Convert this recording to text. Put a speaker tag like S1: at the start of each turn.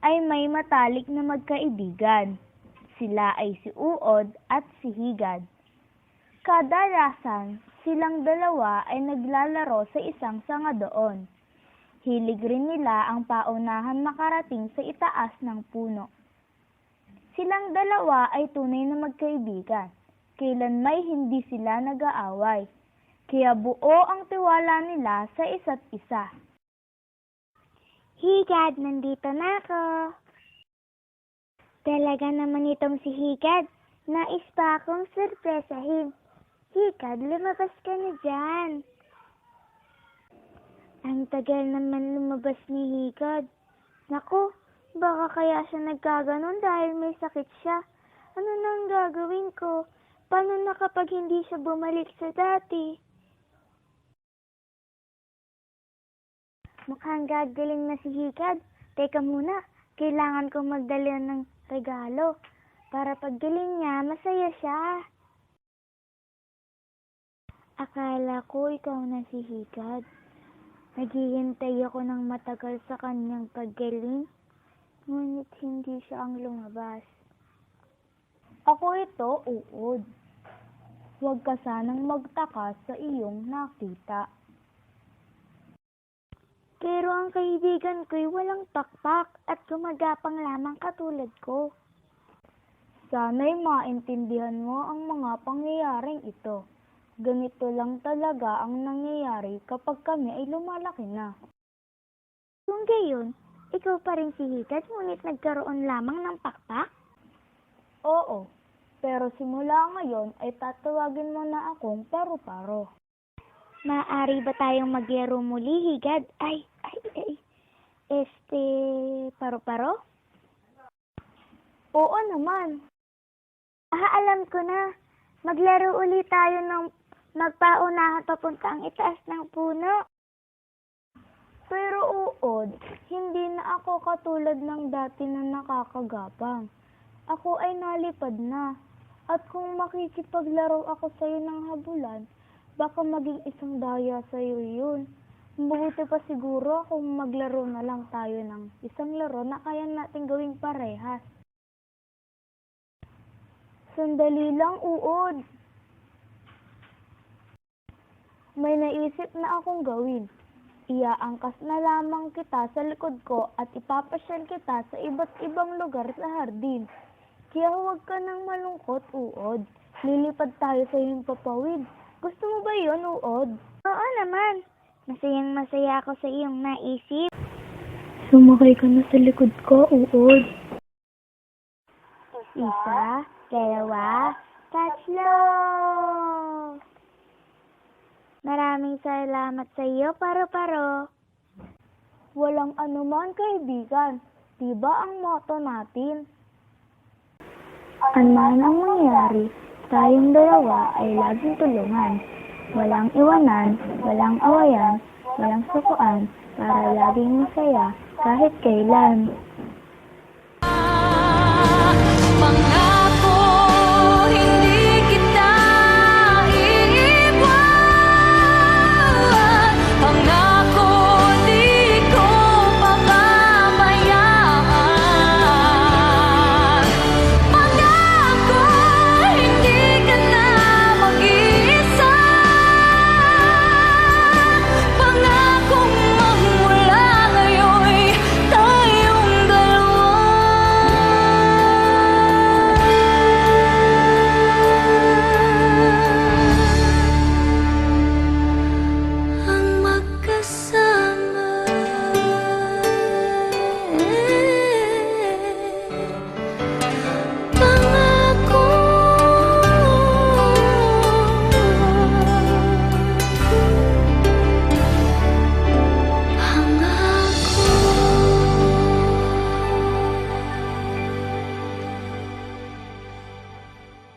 S1: ay may matalik na magkaibigan. Sila ay si Uod at si Higad. Kadalasan, silang dalawa ay naglalaro sa isang sanga doon. Hilig rin nila ang paunahan makarating sa itaas ng puno. Silang dalawa ay tunay na magkaibigan. Kailanmay hindi sila nag-aaway. Kaya buo ang tiwala nila sa isa't isa.
S2: Higad, nandito na ako. Talaga naman itong si Higad. Nais pa akong surpresahin. Higad, lumabas ka na dyan. Ang tagal naman lumabas ni Higad. Naku, baka kaya siya nagkaganon dahil may sakit siya. Ano nang gagawin ko? Paano na kapag hindi siya bumalik sa dati? Mukhang gagaling na si Higad. Teka muna, kailangan kong magdala ng regalo para paggaling niya, masaya siya. Akala ko ikaw na si Higad. Naghihintay ako ng matagal sa kanyang paggaling, ngunit hindi siya ang lumabas.
S1: Ako ito, Uod. Huwag ka sanang magtaka sa iyong nakita.
S2: Pero ang kaibigan ko'y walang pakpak at gumagapang lamang katulad ko.
S1: Sana'y maintindihan mo ang mga pangyayaring ito. Ganito lang talaga ang nangyayari kapag kami ay lumalaki na.
S2: Kung gayon, ikaw pa rin si Higad ngunit nagkaroon lamang ng pakpak?
S1: Oo, pero simula ngayon ay tatawagin mo na akong paru-paro.
S2: Maaari ba tayong maglaro muli, Higad? Ay. Paro-paro?
S1: Oo naman.
S2: Alam ko na. Maglaro ulit tayo ng magpaunahan papunta ang itaas ng puno.
S1: Pero Uod, hindi na ako katulad ng dati na nakakagapang. Ako ay nalipad na. At kung makikipaglaro ako sa'yo ng habulan, baka maging isang daya sa'yo yun. Mabuti pa siguro kung maglaro na lang tayo ng isang laro na kaya natin gawing parehas. Sandali lang, Uod. May naisip na akong gawin. Iaangkas na lamang kita sa likod ko at ipapasyal kita sa iba't ibang lugar sa hardin. Kaya huwag ka nang malungkot, Uod. Lilipad tayo sa iyong papawid. Gusto mo ba yun, Uod?
S2: Oo naman. Masayang-masaya ako sa iyong naisip.
S1: Sumakay ka na sa likod ko, Uod.
S2: Isa, dalawa, tatlo! Maraming salamat sa iyo, Paro-Paro.
S1: Walang anuman, kaibigan. Diba ang motto natin? Ano man ang mangyari, tayong dalawa ay laging tulungan. Walang iwanan, walang awayan, walang sukuan, para laging masaya kahit kailan.